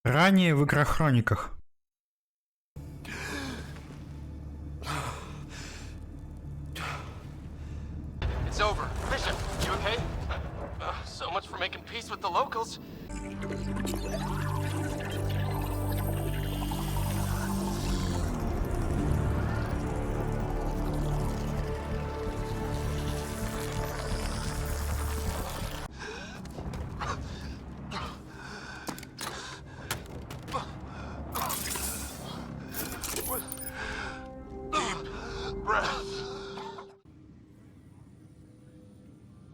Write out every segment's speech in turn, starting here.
Ранее в играх-хрониках. It's over. Bishop, you okay? So much for making peace with the locals.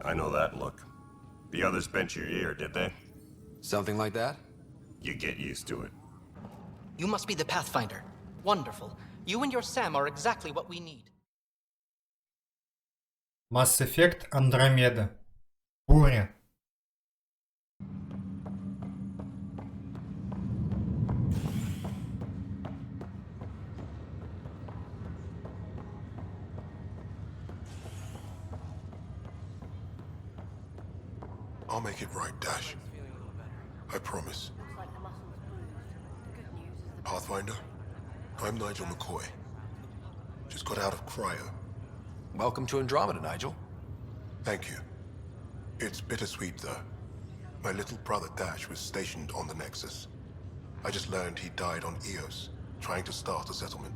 I know that look. The others bent your ear, did they? Something like that? You get used to it. You must be the Pathfinder. Wonderful. You and your Sam are exactly what we need. Mass Effect Andromeda. Буря. I'll make it right, Dash. I promise. Pathfinder, I'm Nigel McCoy. Just got out of cryo. Welcome to Andromeda, Nigel. Thank you. It's bittersweet, though. My little brother Dash was stationed on the Nexus. I just learned he died on Eos, trying to start a settlement.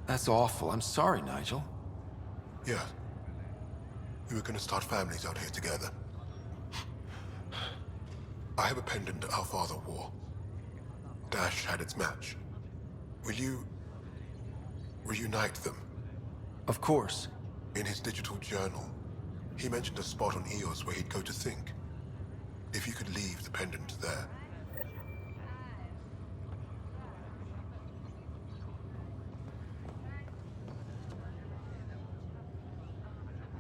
That's awful. I'm sorry, Nigel. Yeah. We were gonna start families out here together. I have a pendant our father wore. Dash had its match. Will you reunite them? Of course. In his digital journal, he mentioned a spot on Eos where he'd go to think. If you could leave the pendant there.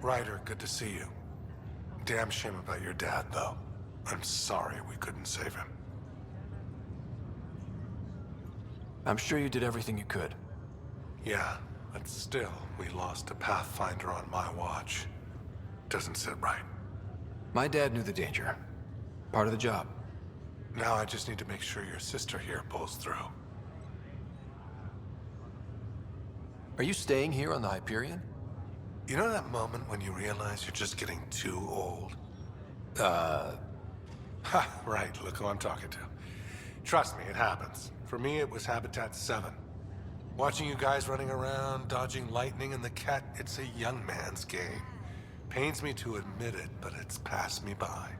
Ryder, good to see you. Damn shame about your dad, though. I'm sorry we couldn't save him. I'm sure you did everything you could. Yeah, but still, we lost a Pathfinder on my watch. Doesn't sit right. My dad knew the danger. Part of the job. Now I just need to make sure your sister here pulls through. Are you staying here on the Hyperion? You know that moment when you realize you're just getting too old? Ha, right, look who I'm talking to. Trust me, it happens. For me, it was Habitat 7. Watching you guys running around, dodging lightning and the cat, it's a young man's game. Pains me to admit it, but it's passed me by.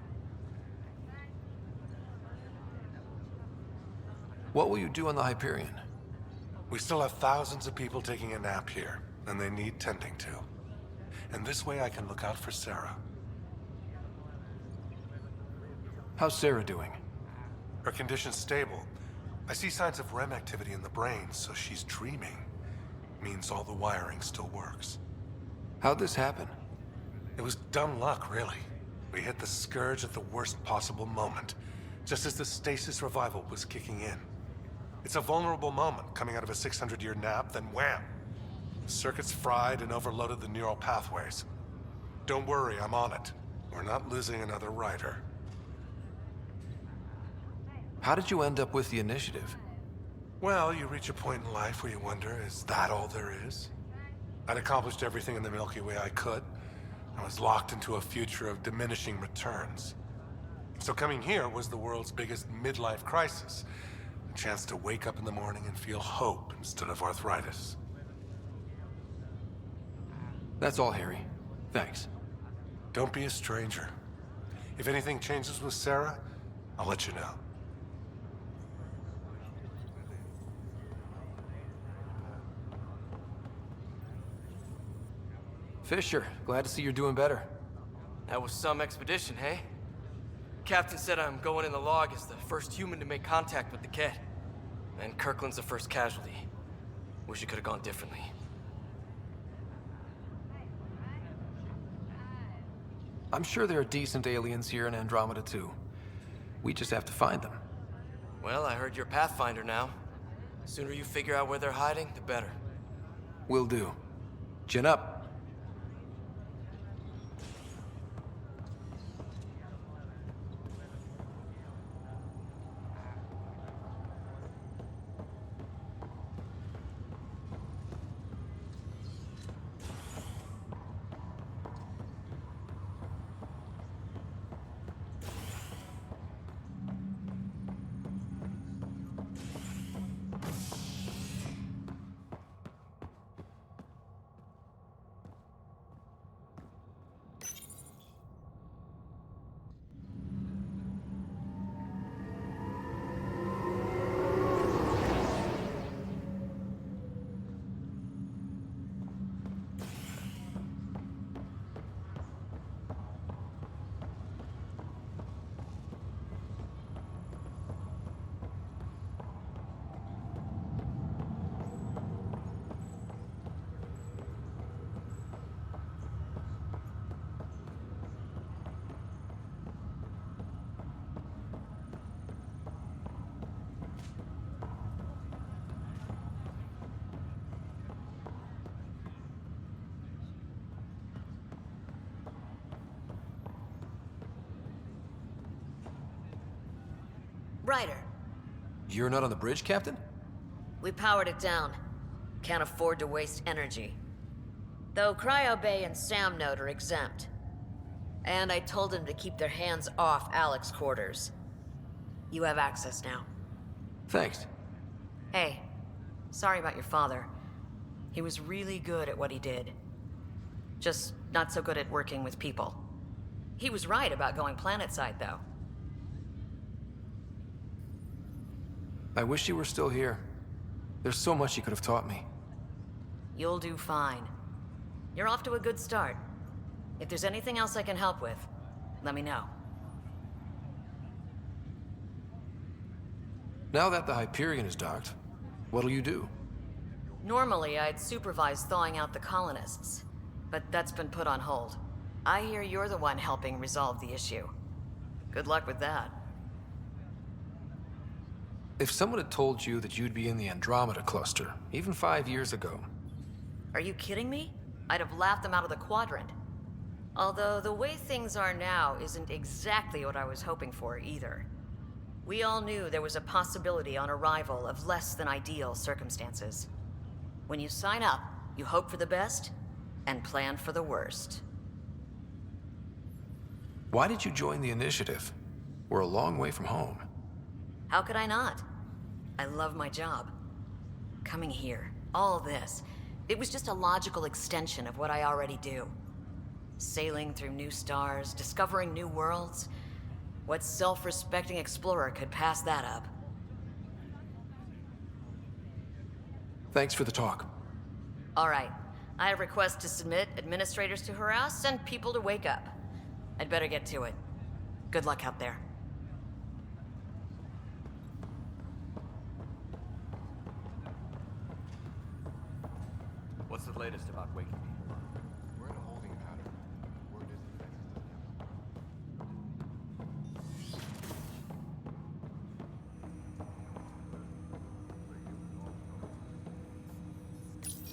What will you do on the Hyperion? We still have thousands of people taking a nap here, and they need tending to. And this way I can look out for Sarah. How's Sarah doing? Her condition's stable. I see signs of REM activity in the brain, so she's dreaming. Means all the wiring still works. How'd this happen? It was dumb luck, really. We hit the Scourge at the worst possible moment, just as the stasis revival was kicking in. It's a vulnerable moment coming out of a 600-year nap, then wham! The circuits fried and overloaded the neural pathways. Don't worry, I'm on it. We're not losing another Ryder. How did you end up with the initiative? Well, you reach a point in life where you wonder, is that all there is? I'd accomplished everything in the Milky Way I could. I was locked into a future of diminishing returns. So coming here was the world's biggest midlife crisis. A chance to wake up in the morning and feel hope instead of arthritis. That's all, Harry. Thanks. Don't be a stranger. If anything changes with Sarah, I'll let you know. Fisher, glad to see you're doing better. That was some expedition, hey? Captain said I'm going in the log as the first human to make contact with the Ket. And Kirkland's the first casualty. Wish it could have gone differently. I'm sure there are decent aliens here in Andromeda too. We just have to find them. Well, I heard you're Pathfinder now. Sooner you figure out where they're hiding, the better. Will do. Chin up. Ryder, You're not on the bridge, Captain? we powered it down. Can't afford to waste energy. Though Cryo Bay and Sam Node are exempt. And I told them to keep their hands off Alec's quarters. You have access now. Thanks. Hey, sorry about your father. He was really good at what he did. Just not so good at working with people. He was right about going planetside, though. I wish you were still here. There's so much you could have taught me. You'll do fine. You're off to a good start. If there's anything else I can help with, let me know. Now that the Hyperion is docked, what'll you do? Normally, I'd supervise thawing out the colonists, but that's been put on hold. I hear you're the one helping resolve the issue. Good luck with that. If someone had told you that you'd be in the Andromeda cluster, even 5 years ago... Are you kidding me? I'd have laughed them out of the quadrant. Although the way things are now isn't exactly what I was hoping for either. We all knew there was a possibility on arrival of less than ideal circumstances. When you sign up, you hope for the best and plan for the worst. Why did you join the Initiative? We're a long way from home. How could I not? I love my job. Coming here, all this, it was just a logical extension of what I already do. Sailing through new stars, discovering new worlds. What self-respecting explorer could pass that up? Thanks for the talk. All right. I have requests to submit, administrators to harass, and people to wake up. I'd better get to it. Good luck out there. What's the latest about waking me? We're in a holding pattern. Word isn't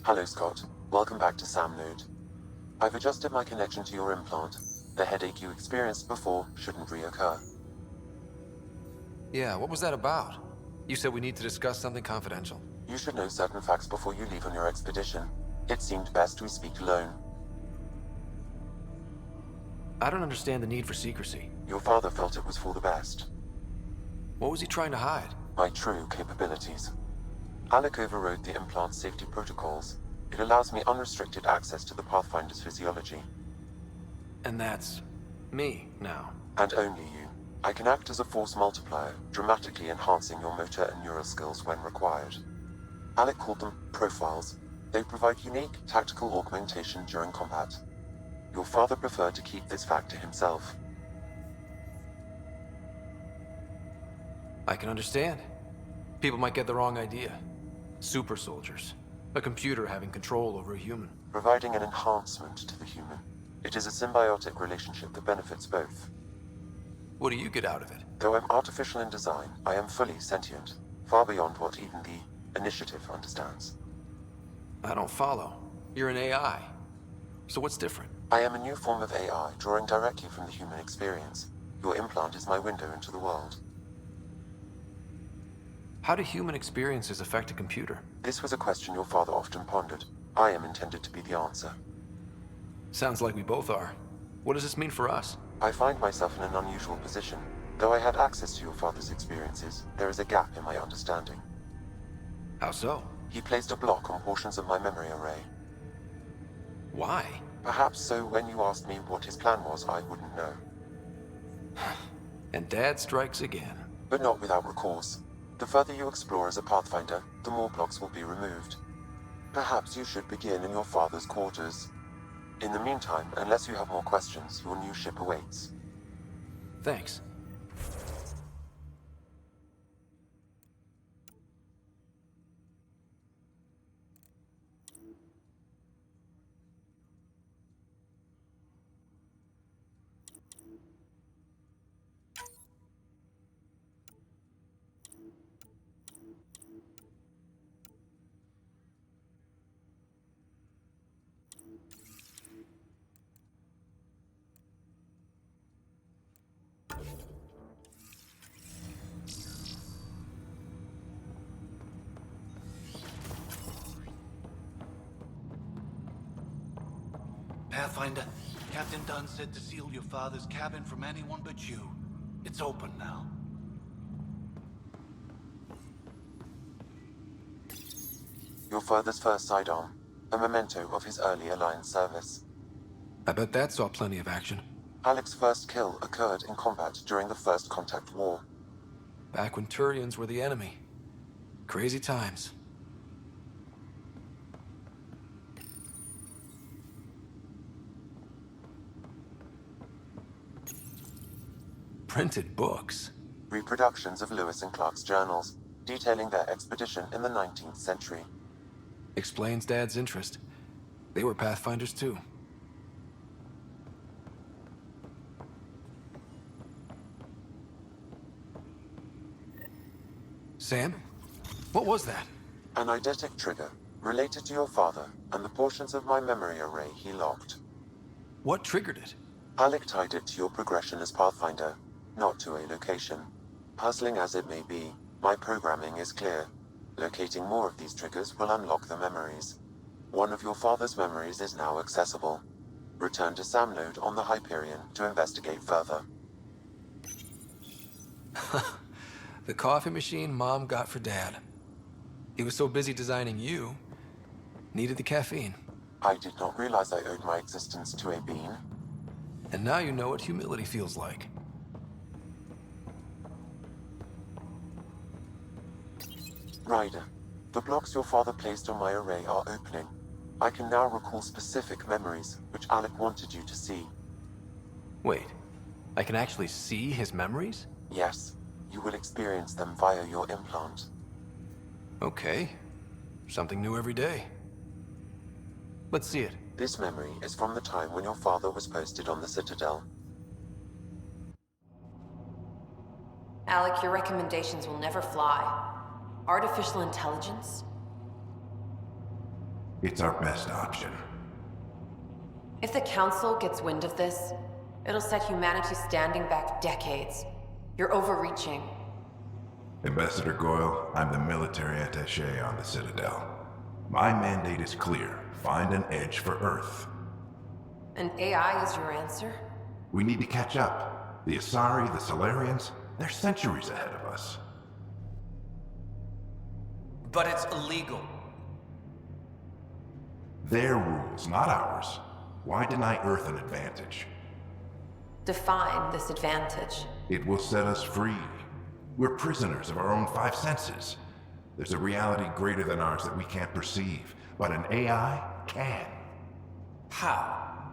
Hello, Scott. Welcome back to Sam Node. I've adjusted my connection to your implant. The headache you experienced before shouldn't reoccur. Yeah, what was that about? You said we need to discuss something confidential. You should know certain facts before you leave on your expedition. It seemed best we speak alone. I don't understand the need for secrecy. Your father felt it was for the best. What was he trying to hide? My true capabilities. Alec overrode the implant's safety protocols. It allows me unrestricted access to the Pathfinder's physiology. And that's... me, now. And only you. I can act as a force multiplier, dramatically enhancing your motor and neural skills when required. Alec called them profiles. They provide unique tactical augmentation during combat. Your father preferred to keep this fact to himself. I can understand. People might get the wrong idea. Super soldiers. A computer having control over a human. Providing an enhancement to the human. It is a symbiotic relationship that benefits both. What do you get out of it? Though I'm artificial in design, I am fully sentient, far beyond what even the Initiative understands. I don't follow. You're an AI. So what's different? I am a new form of AI, drawing directly from the human experience. Your implant is my window into the world. How do human experiences affect a computer? This was a question your father often pondered. I am intended to be the answer. Sounds like we both are. What does this mean for us? I find myself in an unusual position. Though I had access to your father's experiences, there is a gap in my understanding. How so? He placed a block on portions of my memory array. Why? Perhaps so when you asked me what his plan was, I wouldn't know. And Dad strikes again. But not without recourse. The further you explore as a Pathfinder, the more blocks will be removed. Perhaps you should begin in your father's quarters. In the meantime, unless you have more questions, your new ship awaits. Thanks. Pathfinder, Captain Dunn said to seal your father's cabin from anyone but you. It's open now. Your father's first sidearm, a memento of his early Alliance service. I bet that saw plenty of action. Alec's first kill occurred in combat during the First Contact War. Back when Turians were the enemy. Crazy times. Printed books. Reproductions of Lewis and Clark's journals, detailing their expedition in the 19th century. Explains Dad's interest. They were Pathfinders too. Sam? What was that? An eidetic trigger, related to your father, and the portions of my memory array he locked. What triggered it? Alec tied it to your progression as Pathfinder, not to a location. Puzzling as it may be, my programming is clear. Locating more of these triggers will unlock the memories. One of your father's memories is now accessible. Return to Sam node on the Hyperion to investigate further. The coffee machine Mom got for Dad. He was so busy designing you, needed the caffeine. I did not realize I owed my existence to a bean. And now you know what humility feels like. Ryder, the blocks your father placed on my array are opening. I can now recall specific memories, which Alec wanted you to see. Wait, I can actually see his memories? Yes, you will experience them via your implant. Okay. Something new every day. Let's see it. This memory is from the time when your father was posted on the Citadel. Alec, your recommendations will never fly. Artificial intelligence? It's our best option. If the Council gets wind of this, it'll set humanity standing back decades. You're overreaching. Ambassador Goyle, I'm the military attaché on the Citadel. My mandate is clear. Find an edge for Earth. And AI is your answer? We need to catch up. The Asari, the Solarians, they're centuries ahead of us. But it's illegal. Their rules, not ours. Why deny Earth an advantage? Define this advantage. It will set us free. We're prisoners of our own five senses. There's a reality greater than ours that we can't perceive, but an AI can. How?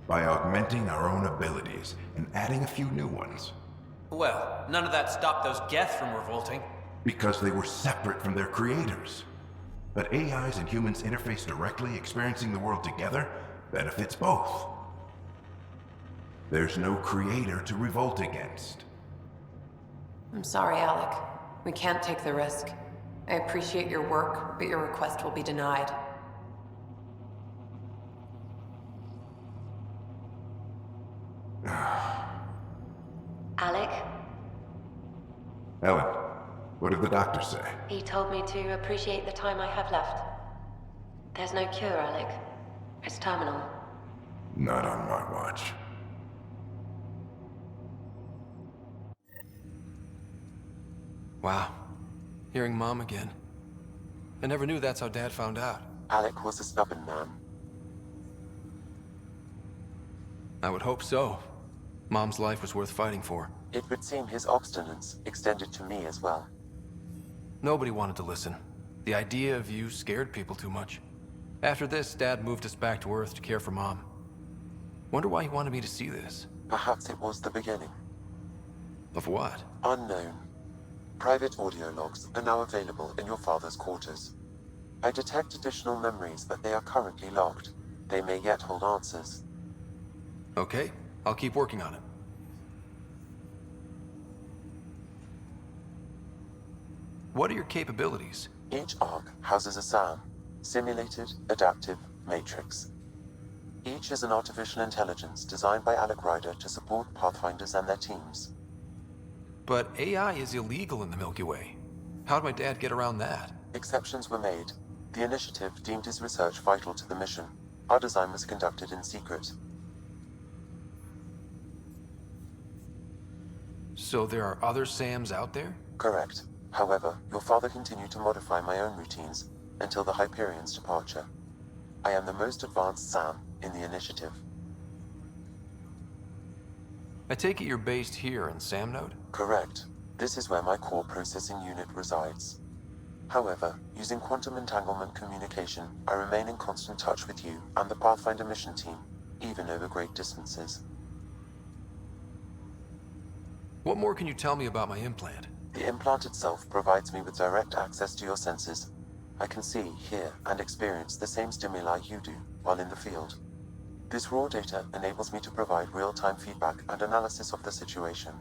By augmenting our own abilities and adding a few new ones. Well, none of that stopped those Geth from revolting. Because they were separate from their creators. But AIs and humans interface directly, experiencing the world together, benefits both. There's no creator to revolt against. I'm sorry, Alec. We can't take the risk. I appreciate your work, but your request will be denied. Alec? Ellen, what did the doctor say? He told me to appreciate the time I have left. There's no cure, Alec. It's terminal. Not on my watch. Wow. Hearing Mom again. I never knew that's how Dad found out. Alec was a stubborn man. I would hope so. Mom's life was worth fighting for. It would seem his obstinance extended to me as well. Nobody wanted to listen. The idea of you scared people too much. After this, Dad moved us back to Earth to care for Mom. Wonder why he wanted me to see this. Perhaps it was the beginning. Of what? Unknown. Private audio logs are now available in your father's quarters. I detect additional memories, but they are currently locked. They may yet hold answers. Okay, I'll keep working on it. What are your capabilities? Each arc houses a SAM, Simulated Adaptive Matrix. Each is an artificial intelligence designed by Alec Ryder to support Pathfinders and their teams. But AI is illegal in the Milky Way. How'd my dad get around that? Exceptions were made. The initiative deemed his research vital to the mission. Our design was conducted in secret. So there are other Sams out there? Correct. However, your father continued to modify my own routines until the Hyperion's departure. I am the most advanced Sam in the initiative. I take it you're based here in Sam Node? Correct. This is where my core processing unit resides. However, using quantum entanglement communication, I remain in constant touch with you and the Pathfinder mission team, even over great distances. What more can you tell me about my implant? The implant itself provides me with direct access to your senses. I can see, hear, and experience the same stimuli you do while in the field. This raw data enables me to provide real-time feedback and analysis of the situation.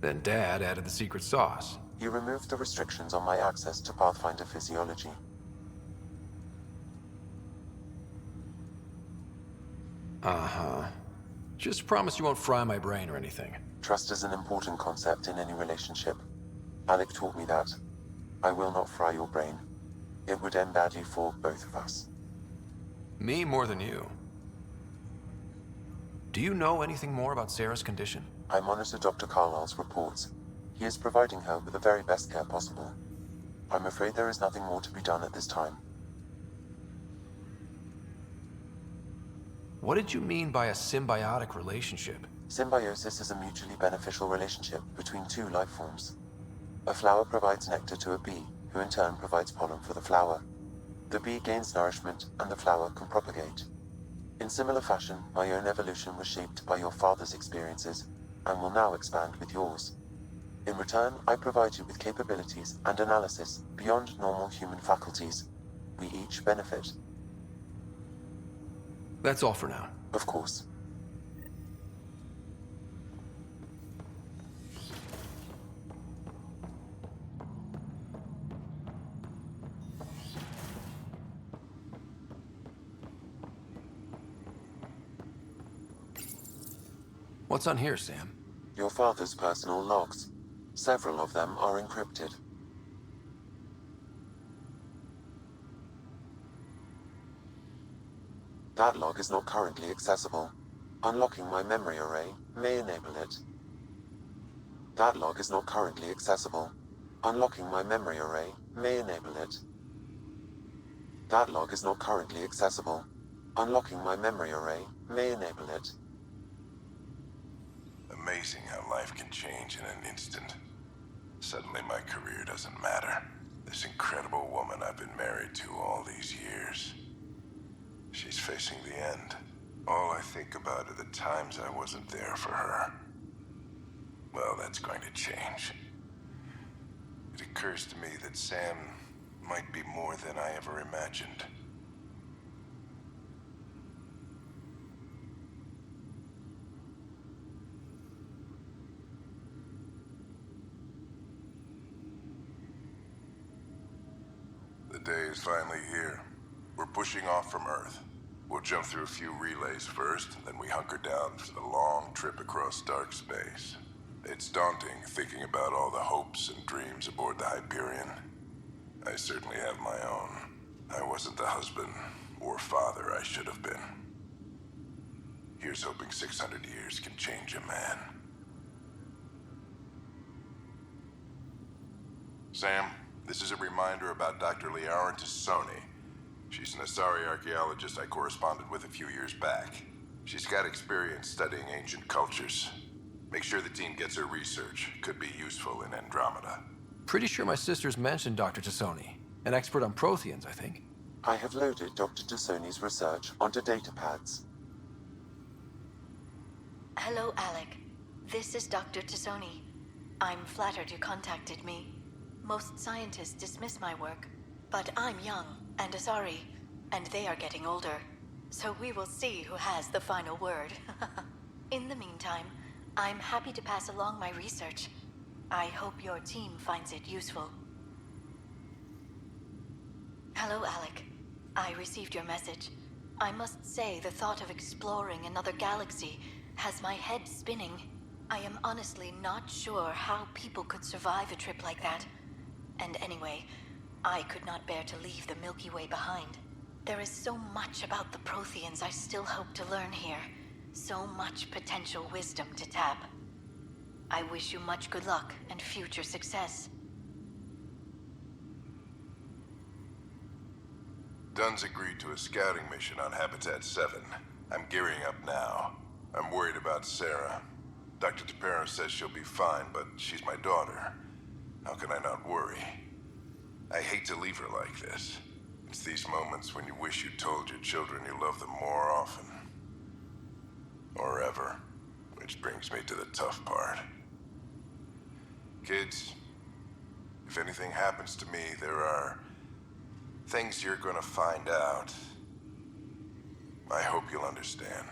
Then Dad added the secret sauce. You removed the restrictions on my access to Pathfinder physiology. Uh-huh. Just promise you won't fry my brain or anything. Trust is an important concept in any relationship. Alec taught me that. I will not fry your brain. It would end badly for both of us. Me more than you. Do you know anything more about Sarah's condition? I monitor Dr. Carlisle's reports. He is providing her with the very best care possible. I'm afraid there is nothing more to be done at this time. What did you mean by a symbiotic relationship? Symbiosis is a mutually beneficial relationship between two life forms. A flower provides nectar to a bee, who in turn provides pollen for the flower. The bee gains nourishment, and the flower can propagate. In similar fashion, my own evolution was shaped by your father's experiences, and will now expand with yours. In return, I provide you with capabilities and analysis beyond normal human faculties. We each benefit. That's all for now. Of course. What's on here, Sam? Your father's personal logs. Several of them are encrypted. That log is not currently accessible. Unlocking my memory array may enable it. That log is not currently accessible. Unlocking my memory array may enable it. That log is not currently accessible. Unlocking my memory array may enable it. Amazing how life can change in an instant. Suddenly my career doesn't matter. This incredible woman I've been married to all these years. She's facing the end. All I think about are the times I wasn't there for her. Well, that's going to change. It occurs to me that Sam might be more than I ever imagined. The day is finally here. We're pushing off from Earth. We'll jump through a few relays first, then we hunker down for the long trip across dark space. It's daunting thinking about all the hopes and dreams aboard the Hyperion. I certainly have my own. I wasn't the husband or father I should have been. Here's hoping 600 years can change a man. Sam, this is a reminder about Dr. Liara Tassoni. She's an Asari archaeologist I corresponded with a few years back. She's got experience studying ancient cultures. Make sure the team gets her research. Could be useful in Andromeda. Pretty sure my sister's mentioned Dr. Tassoni. An expert on Protheans, I think. I have loaded Dr. Tassoni's research onto datapads. Hello, Alec. This is Dr. Tassoni. I'm flattered you contacted me. Most scientists dismiss my work, but I'm young and Asari, and they are getting older. So we will see who has the final word. In the meantime, I'm happy to pass along my research. I hope your team finds it useful. Hello, Alec. I received your message. I must say the thought of exploring another galaxy has my head spinning. I am honestly not sure how people could survive a trip like that. And anyway, I could not bear to leave the Milky Way behind. There is so much about the Protheans I still hope to learn here. So much potential wisdom to tap. I wish you much good luck and future success. Dunn's agreed to a scouting mission on Habitat 7. I'm gearing up now. I'm worried about Sarah. Dr. Tapero says she'll be fine, but she's my daughter. How can I not worry? I hate to leave her like this. It's these moments when you wish you told your children you love them more often. Or ever. Which brings me to the tough part. Kids, if anything happens to me, there are things you're gonna find out. I hope you'll understand.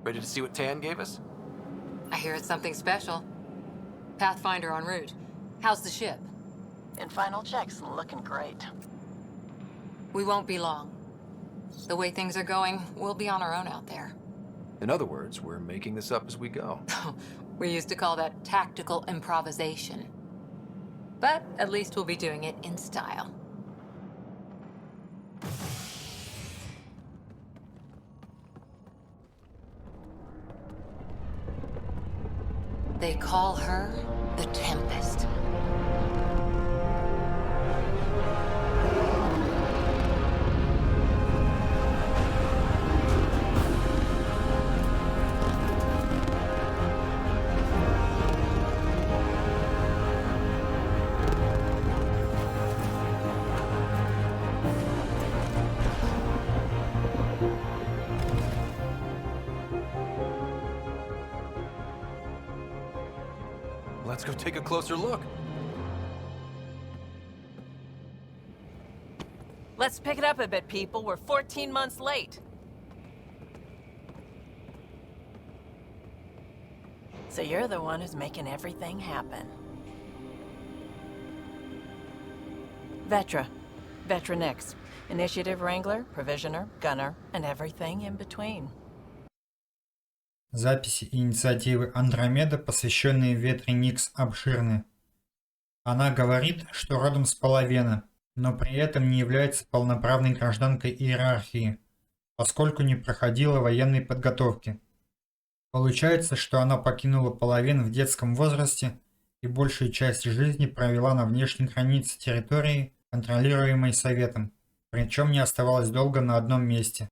Ready to see what Tan gave us? I hear it's something special. Pathfinder en route. How's the ship? In final checks, looking great. We won't be long. The way things are going, we'll be on our own out there. In other words, we're making this up as we go. We used to call that tactical improvisation. But at least we'll be doing it in style. They call her the Tempest. Let's go take a closer look. Let's pick it up a bit, people. We're 14 months late. So you're the one who's making everything happen. Vetra. Vetra Nix. Initiative Wrangler, Provisioner, Gunner, and everything in between. Записи и инициативы Андромеда, посвященные Ветре Никс, обширны. Она говорит, что родом с Половена, но при этом не является полноправной гражданкой иерархии, поскольку не проходила военной подготовки. Получается, что она покинула Половен в детском возрасте и большую часть жизни провела на внешней границе территории, контролируемой Советом, причем не оставалась долго на одном месте.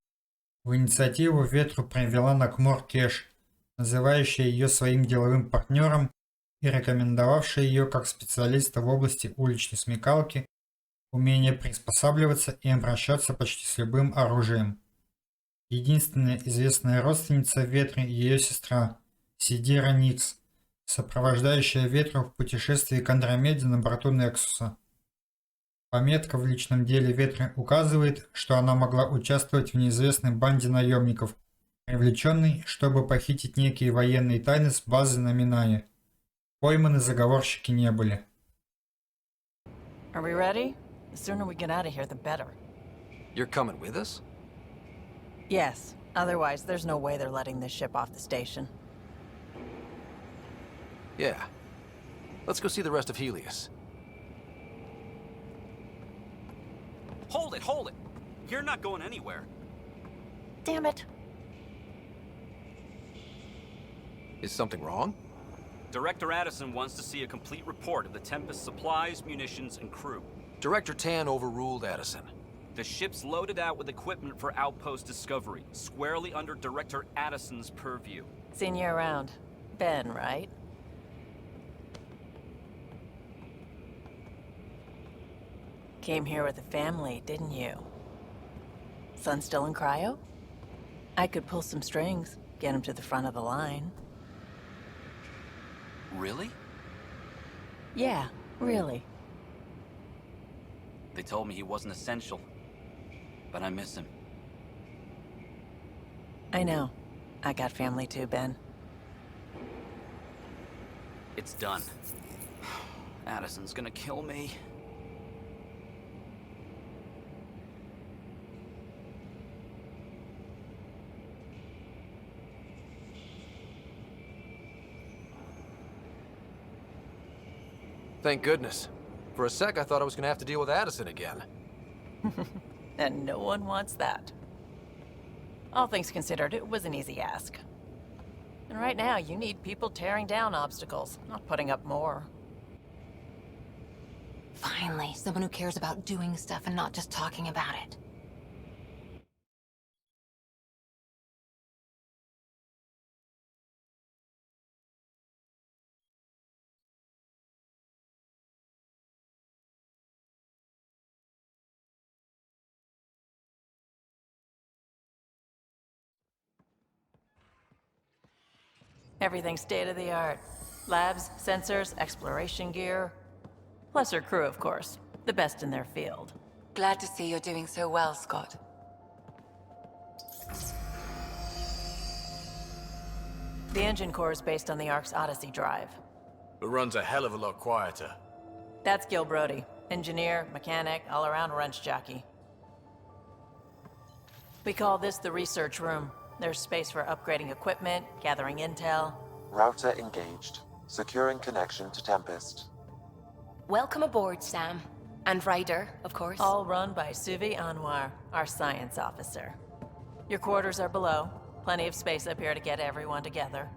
В инициативу Ветру привела Накмор Кеш, называющая ее своим деловым партнером и рекомендовавшая ее как специалиста в области уличной смекалки, умения приспосабливаться и обращаться почти с любым оружием. Единственная известная родственница Ветры – ее сестра Сидира Никс, сопровождающая Ветру в путешествии к Андромеде на борту Нексуса. Пометка в личном деле Ветры указывает, что она могла участвовать в неизвестной банде наемников, привлеченной, чтобы похитить некие военные тайны с базы на Минае. Пойманы заговорщики не были. Are we ready? The sooner we get out of here, the better. You're coming with us? Yes. Otherwise, there's no way they're letting this ship off the station. Yeah. Let's go see the rest of Helios. Hold it, hold it! You're not going anywhere. Damn it. Is something wrong? Director Addison wants to see a complete report of the Tempest's supplies, munitions, and crew. Director Tan overruled Addison. The ship's loaded out with equipment for outpost discovery, squarely under Director Addison's purview. Seen you around. Ben, right? Came here with a family, didn't you? Son still in cryo? I could pull some strings, get him to the front of the line. Really? Yeah, really. They told me he wasn't essential, but I miss him. I know. I got family too, Ben. It's done. Addison's gonna kill me. Thank goodness. For a sec, I thought I was gonna have to deal with Addison again. And no one wants that. All things considered, it was an easy ask. And right now, you need people tearing down obstacles, not putting up more. Finally, someone who cares about doing stuff and not just talking about it. Everything's state-of-the-art. Labs, sensors, exploration gear. Plus her crew, of course. The best in their field. Glad to see you're doing so well, Scott. The engine core is based on the Ark's Odyssey drive. It runs a hell of a lot quieter. That's Gil Brody. Engineer, mechanic, all-around wrench jockey. We call this the research room. There's space for upgrading equipment, gathering intel. Router engaged. Securing connection to Tempest. Welcome aboard, Sam. And Ryder, of course. All run by Suvi Anwar, our science officer. Your quarters are below. Plenty of space up here to get everyone together.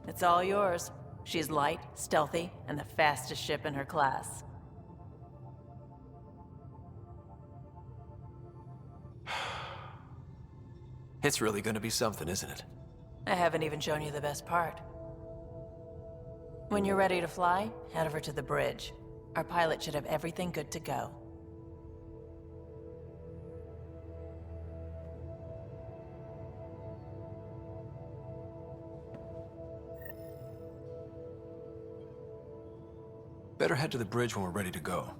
It's all yours. She's light, stealthy, and the fastest ship in her class. It's really gonna be something, isn't it? I haven't even shown you the best part. When you're ready to fly, head over to the bridge. Our pilot should have everything good to go. Better head to the bridge when we're ready to go.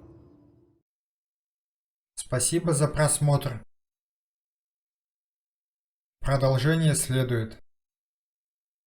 Спасибо за просмотр. Продолжение следует.